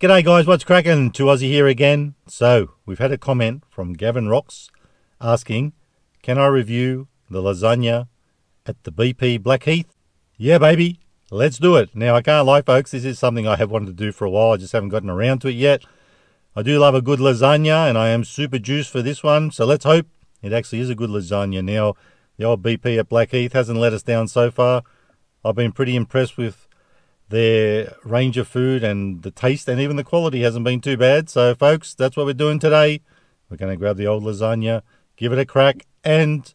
G'day guys, what's cracking? To Aussie here again. So, we've had a comment from Gavin Rocks asking, can I review the lasagna at the BP Blackheath? Yeah baby, let's do it. Now I can't lie folks, this is something I have wanted to do for a while, I just haven't gotten around to it yet. I do love a good lasagna and I am super juiced for this one, so let's hope it actually is a good lasagna. Now, the old BP at Blackheath hasn't let us down so far. I've been pretty impressed with their range of food and the taste, and even the quality hasn't been too bad. So folks, that's what we're doing today. We're going to grab the old lasagna, give it a crack, and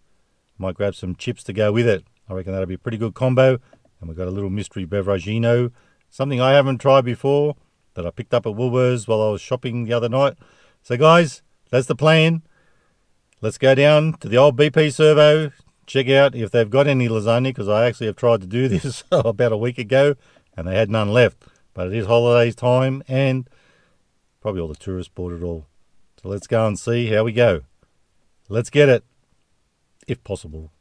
might grab some chips to go with it. I reckon that'll be a pretty good combo. And we've got a little mystery beveragino, something I haven't tried before that I picked up at Woolworths while I was shopping the other night. So guys, that's the plan. Let's go down to the old BP Servo, check out if they've got any lasagna, because I actually have tried to do this about a week ago and they had none left. But it is holidays time and probably all the tourists bought it all. So let's go and see how we go. Let's get it, if possible.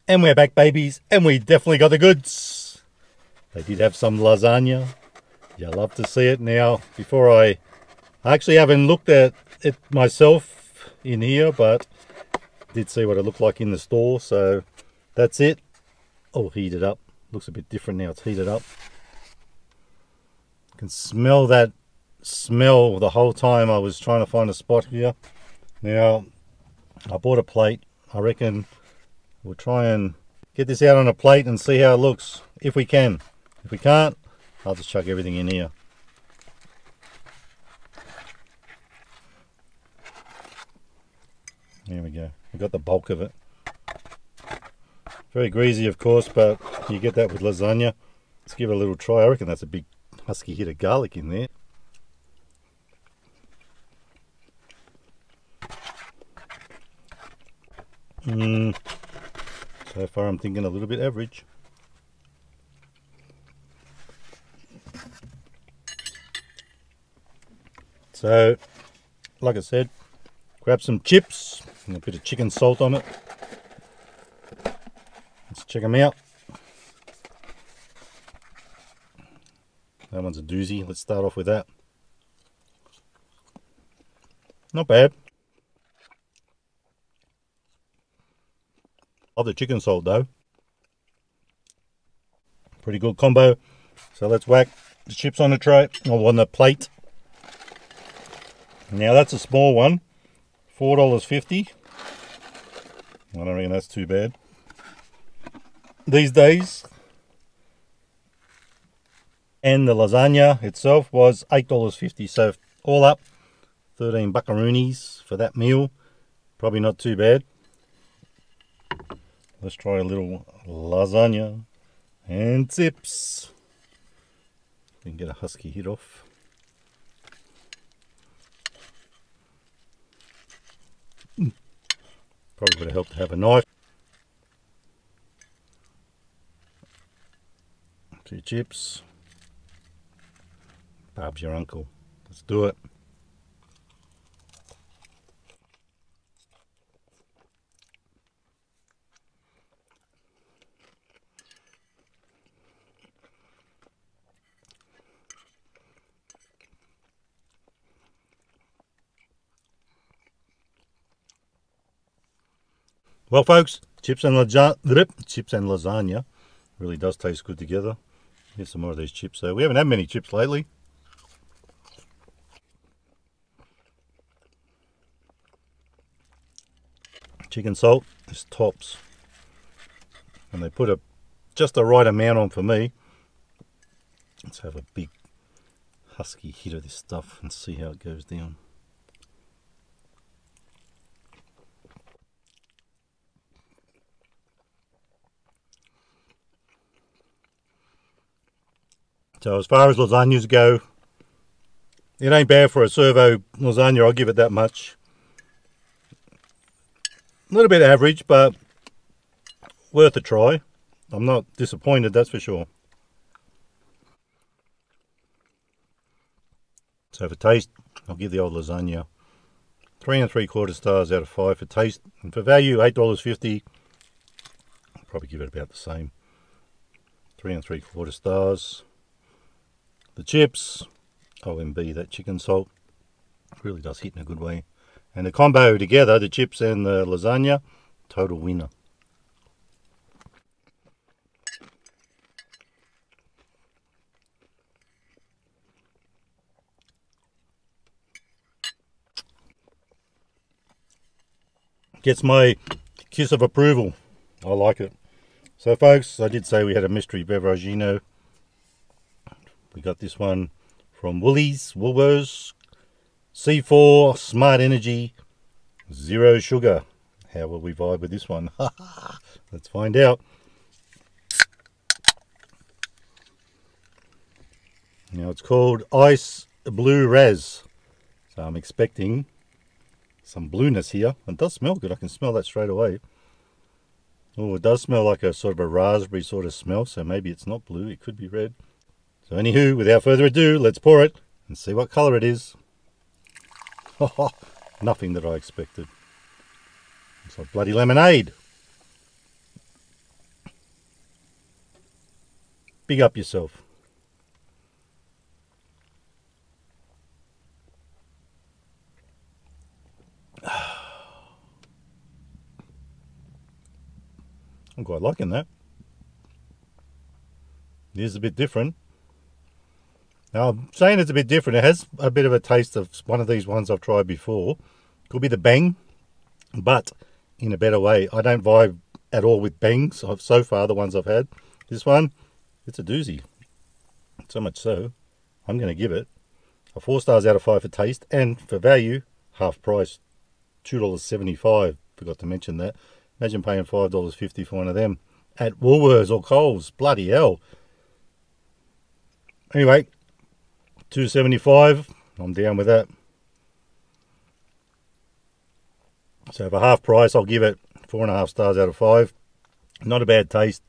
And we're back babies, and we definitely got the goods. They did have some lasagna. You love to see it. Now, before I actually haven't looked at it myself in here, but did see what it looked like in the store, so that's it. All heated up. Looks a bit different now, it's heated up. I can smell that smell the whole time I was trying to find a spot here. Now, I bought a plate. I reckon we'll try and get this out on a plate and see how it looks, if we can. If we can't, I'll just chuck everything in here. There we go. We've got the bulk of it. Very greasy, of course, but you get that with lasagna. Let's give it a little try. I reckon that's a big husky hit of garlic in there. So far I'm thinking a little bit average. So, like I said, grab some chips and a bit of chicken salt on it. Let's check them out. That one's a doozy. Let's start off with that. Not bad. Love the chicken salt though. Pretty good combo. So let's whack the chips on the tray, or on the plate. Now that's a small one, $4.50. I don't reckon that's too bad these days. And the lasagna itself was $8.50. So all up, 13 buckaroonies for that meal. Probably not too bad. Let's try a little lasagna and chips. We can get a husky hit off. Probably would have helped to have a knife. 2 chips. Barb's your uncle. Let's do it. Well folks, chips and lasagna really does taste good together. Here's some more of these chips. So we haven't had many chips lately. Chicken salt is tops. And they put just the right amount on for me. Let's have a big husky hit of this stuff and see how it goes down. So as far as lasagnas go, it ain't bad for a Servo lasagna, I'll give it that much. A little bit average, but worth a try. I'm not disappointed, that's for sure. So for taste, I'll give the old lasagna 3 3/4 stars out of 5 for taste. And for value, $8.50. I'll probably give it about the same. 3 3/4 stars. The chips, OMB, that chicken salt, really does hit in a good way. And the combo together, the chips and the lasagna, total winner. Gets my kiss of approval. I like it. So folks, I did say we had a mystery beverage. We got this one from Woolworths, C4 Smart Energy, 0 sugar. How will we vibe with this one? Let's find out. Now it's called Ice Blue Raz. So I'm expecting some blueness here. It does smell good. I can smell that straight away. Oh, it does smell like a sort of a raspberry sort of smell. So maybe it's not blue. It could be red. So anywho, without further ado, let's pour it and see what colour it is. Nothing that I expected. It's like bloody lemonade. Big up yourself. I'm quite liking that. It is a bit different. Now, I'm saying it's a bit different. It has a bit of a taste of one of these ones I've tried before. Could be the Bang, but in a better way. I don't vibe at all with Bangs so far, the ones I've had. This one, it's a doozy. So much so, I'm going to give it a 4 stars out of 5 for taste, and for value, half price, $2.75. Forgot to mention that. Imagine paying $5.50 for one of them at Woolworths or Coles. Bloody hell. Anyway, $2.75. I'm down with that. So for half price, I'll give it 4.5 stars out of 5. Not a bad taste.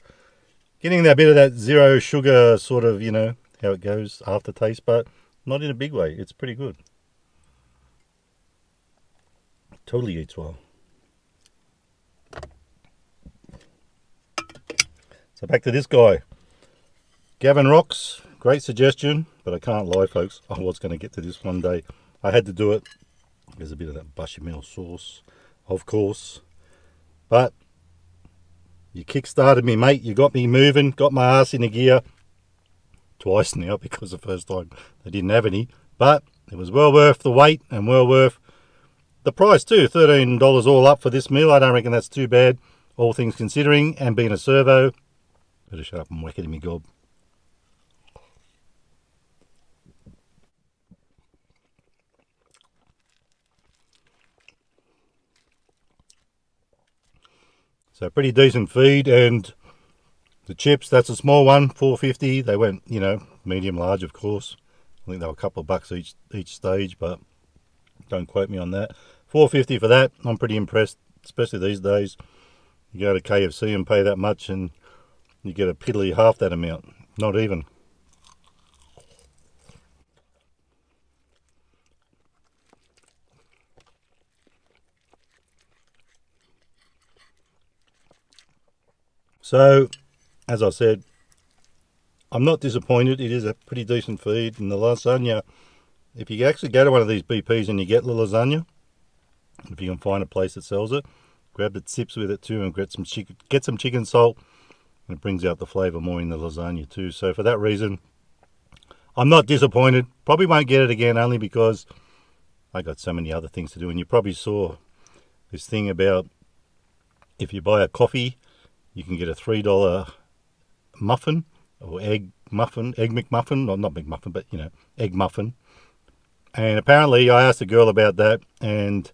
Getting that bit of that 0 sugar sort of, you know, how it goes aftertaste, but not in a big way. It's pretty good. Totally eats well. So back to this guy. Gavin Rocks. Great suggestion, but I can't lie, folks. I was going to get to this one day. I had to do it. There's a bit of that bechamel sauce, of course. But you kick-started me, mate. You got me moving, got my ass in a gear. Twice now, because the first time they didn't have any. But it was well worth the wait and well worth the price too. $13 all up for this meal. I don't reckon that's too bad, all things considering. And being a servo, better shut up and whack it in me gob. So pretty decent feed, and the chips, that's a small one, $4.50. They went, you know, medium large, of course. I think they were a couple of bucks each stage, but don't quote me on that. $4.50 for that. I'm pretty impressed, especially these days. You go to KFC and pay that much and you get a piddly half that amount. Not even. So, as I said, I'm not disappointed. It is a pretty decent feed. And the lasagna, if you actually go to one of these BPs and you get the lasagna, if you can find a place that sells it, grab the tips with it too and get some chicken salt, and it brings out the flavour more in the lasagna too. So for that reason, I'm not disappointed. Probably won't get it again, only because I got so many other things to do. And you probably saw this thing about if you buy a coffee, you can get a $3 muffin or egg McMuffin, or not McMuffin, but you know, egg muffin. And apparently I asked a girl about that, and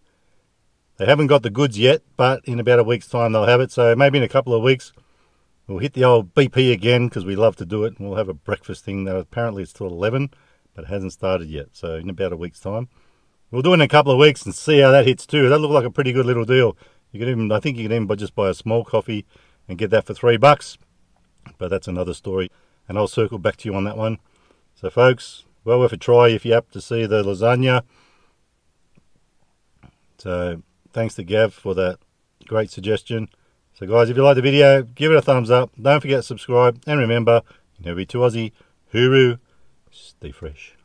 they haven't got the goods yet, but in about a week's time they'll have it. So maybe in a couple of weeks We'll hit the old BP again because we love to do it. And we'll have a breakfast thing. Now, apparently it's till 11, but it hasn't started yet. So in about a week's time. We'll do it in a couple of weeks and see how that hits too. That looked like a pretty good little deal. You can even, I think you can even just buy a small coffee and get that for $3. But that's another story. And I'll circle back to you on that one. So folks, well worth a try if you're up to see the lasagna. So thanks to Gav for that great suggestion. So guys, if you like the video, give it a thumbs up. Don't forget to subscribe. And remember, you never be too Aussie. Hooroo. Stay fresh.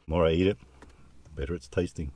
The more I eat it, the better it's tasting.